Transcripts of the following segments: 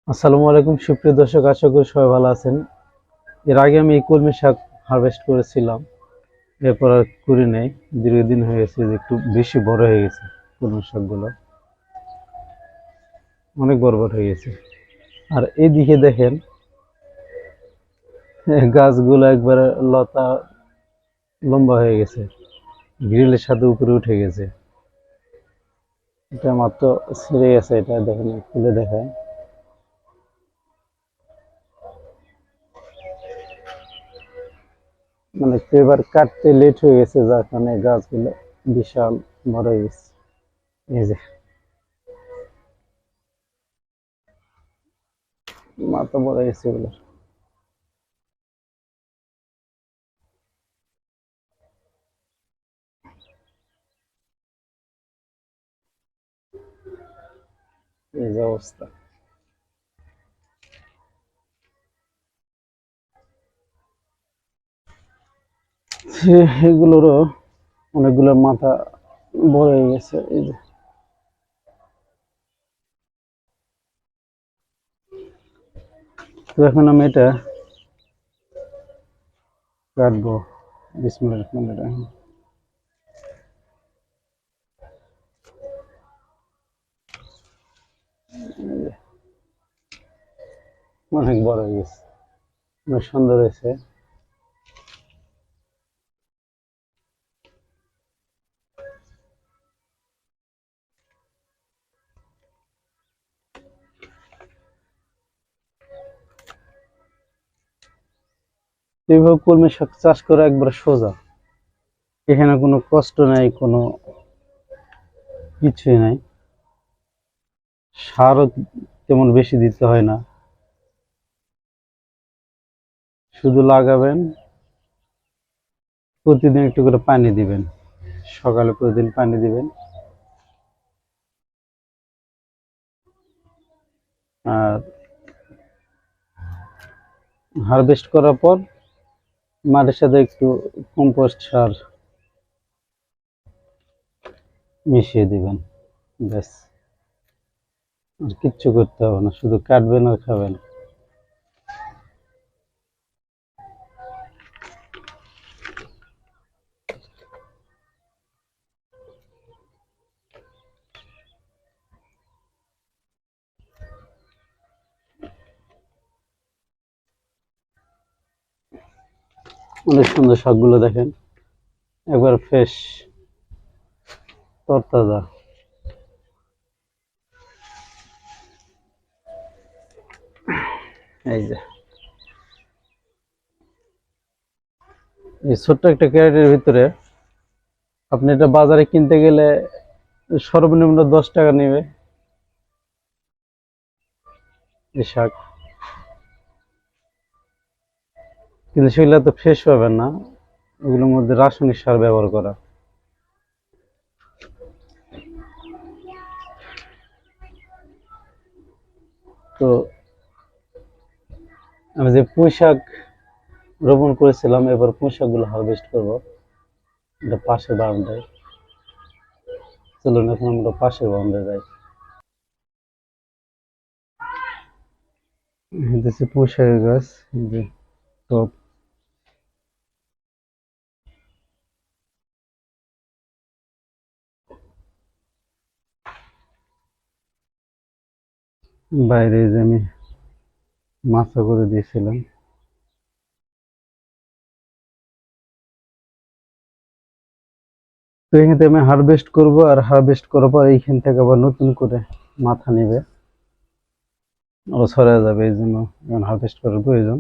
আসসালামু আলাইকুম সুপ্রিয় দর্শক, আশা করি সবাই ভালো আছেন। এর আগে আমি এই কলমি শাক হারভেস্ট করেছিলাম, এরপর আর করি নাই। দীর্ঘদিন হয়ে গেছে যে একটু বেশি বড় হয়ে গেছে। কলমি শাকগুলো অনেক বড় বড় হয়ে গেছে। আর এইদিকে দেখেন গাছগুলো একবারে লতা লম্বা হয়ে গেছে, গ্রিলের সাথে উপরে উঠে গেছে। এটা মাত্র ছিঁড়ে গেছে, এটা দেখেন, খুলে দেখায়। মানে এবার কাটতে লেট হয়ে গেছে, যার কারণে গাছগুলো বিশাল বড় হয়ে গেছে। এই যে মাথা বড় হয়ে গেছে এগুলো। এই যে অবস্থা। এগুলোরও অনেকগুলো মাথা বড় হয়ে গেছে। এই যে তো এখন আমি এটা কাটবো। বিসমিল্লাহির রহমানির রহিম। অনেক বড় হয়ে গেছে, অনেক সুন্দর হয়েছে। এইভাবে কলমি শাক চাষ করা একবার সোজা। এখানে কোনো কষ্ট নাই, কোনো কিছুই নাই। সারও তেমন বেশি দিতে হয় না, শুধু লাগাবেন, প্রতিদিন একটু করে পানি দিবেন। সকালে প্রতিদিন পানি দিবেন। আর হারভেস্ট করার পর মাটির সাথে একটু কম্পোস্ট সার মিশিয়ে দিবেন, ব্যাস। আর কিচ্ছু করতে হবে না, শুধু কাটবেন আর খাবেন। অনেক সুন্দর শাকগুলো দেখেন, একবার ফ্রেশ, তরতাজা। এই যে এই ছোট্ট একটা ক্যারেটের ভিতরে আপনি এটা বাজারে কিনতে গেলে সর্বনিম্ন 10 টাকা নেবে এই শাক। কিন্তু সেগুলো তো ফ্রেশ পাবেন না, ওগুলোর মধ্যে রাসায়নিক সার ব্যবহার করা। তো আমি যে পুঁই শাক রোপণ করেছিলাম, এবার পুঁই শাকগুলো হারভেস্ট করবো। এটা পাশের বারান্দায়। চলুন এখন আমরা পাশের বারান্দায় যাই। দেখছি পুঁই শাকের গাছ, এই যে টব। বাইরে যে আমি মাছা করে দিয়েছিলাম। তো এখান থেকে আমি হারভেস্ট করব, আর হারভেস্ট করার পর এইখান থেকে আবার নতুন করে মাথা নেবে, আবার ছড়া যাবে। এই জন্য এখন হারভেস্ট করার প্রয়োজন।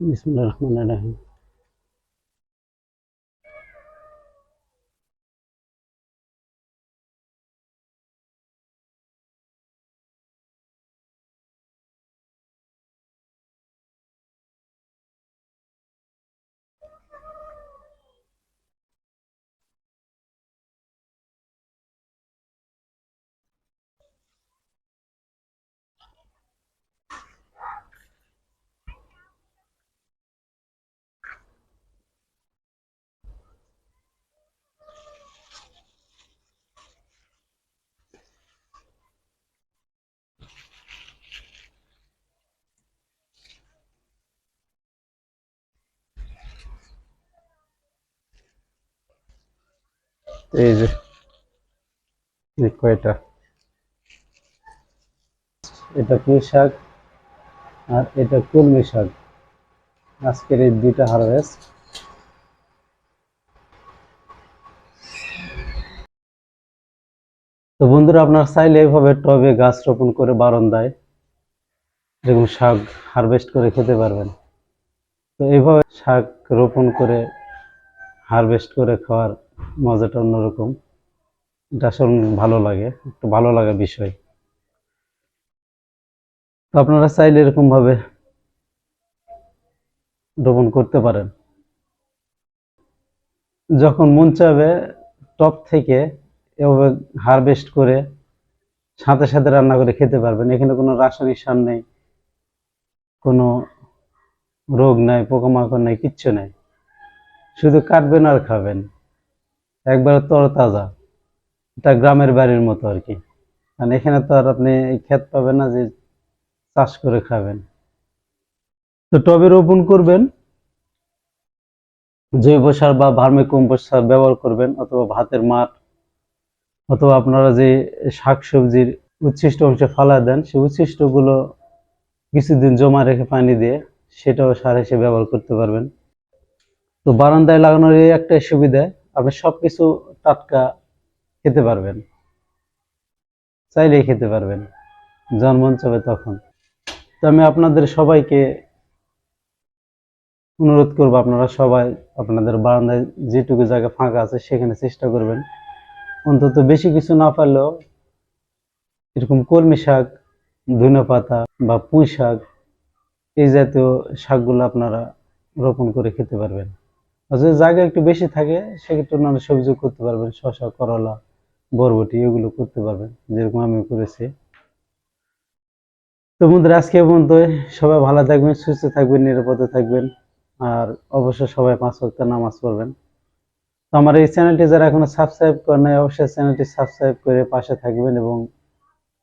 বিসমিল্লাহির রহমানির রহিম। তো এই যে এই কয়টা, এটা পুঁই শাক আর এটা কলমি শাক। আজকের এই দুইটা হারভেস্ট। তো বন্ধুরা, আপনারা চাইলে এইভাবে টবে গাছ রোপণ করে বারান্দায় এরকম শাক হারভেস্ট করে খেতে পারবেন। তো এইভাবে শাক রোপণ করে হারভেস্ট করে খাওয়ার মজাটা অন্যরকম। এটা আসলে ভালো লাগে, একটু ভালো লাগা বিষয়। তো আপনারা চাইলে এরকম ভাবে রোপণ করতে পারেন। যখন মন চাবে টব থেকে এভাবে হারভেস্ট করে সাথে সাথে রান্না করে খেতে পারবেন। এখানে কোনো রাসায়নিক সার নেই, কোনো রোগ নাই, পোকামাকড় নাই, কিচ্ছু নাই। শুধু কাটবেন আর খাবেন, একবারে তরতাজা। এটা গ্রামের বাড়ির মতো আর কি। কারণ এখানে তো আর আপনি ক্ষেত পাবেন না যে চাষ করে খাবেন। তো টবে রোপণ করবেন, জৈব সার বা ভার্মি কম্পোস্ট সার ব্যবহার করবেন, অথবা ভাতের মাঠ, অথবা আপনারা যে শাকসবজির উচ্ছিষ্ট অংশ ফালা দেন, সেই উচ্ছিষ্টগুলো কিছুদিন জমা রেখে পানি দিয়ে সেটাও সার হিসেবে ব্যবহার করতে পারবেন। তো বারান্দায় লাগানোর এই একটাই সুবিধা, আপনি সবকিছু টাটকা খেতে পারবেন, চাইলেই খেতে পারবেন যখন মন চাবে তখন। তো আমি আপনাদের সবাইকে অনুরোধ করবো, আপনারা সবাই আপনাদের বারান্দায় যেটুকু জায়গা ফাঁকা আছে সেখানে চেষ্টা করবেন, অন্তত বেশি কিছু না পারলেও এরকম কলমি শাক, ধনেপাতা বা পুঁই শাক, এই জাতীয় শাকগুলো আপনারা রোপণ করে খেতে পারবেন। আর যদি জায়গা একটু বেশি থাকে সেক্ষেত্রে অন্যান্য সবজি করতে পারবেন, শসা, করলা, বরবটি এগুলো করতে পারবেন, যেরকম আমি করেছি। তো বন্ধুরা, আজকে এ পর্যন্তই। সবাই ভালো থাকবেন, সুস্থ থাকবেন, নিরাপদে থাকবেন, আর অবশ্যই সবাই 5 ওয়াক্ত নামাজ পড়বেন। তো আমার এই চ্যানেলটি যারা এখনো সাবস্ক্রাইব করেন নাই, অবশ্যই চ্যানেলটি সাবস্ক্রাইব করে পাশে থাকবেন, এবং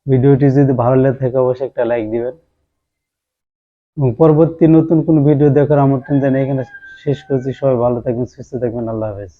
ভিডিওটি যদি ভালো লেগে থাকে অবশ্যই একটা লাইক দিবেন। এবং পরবর্তী নতুন কোনো ভিডিও দেখার আমন্ত্রণ জানিয়ে এখানে শেষ করছি। সবাই ভালো থাকবেন, সুস্থ থাকবেন। আল্লাহ হাফেজ।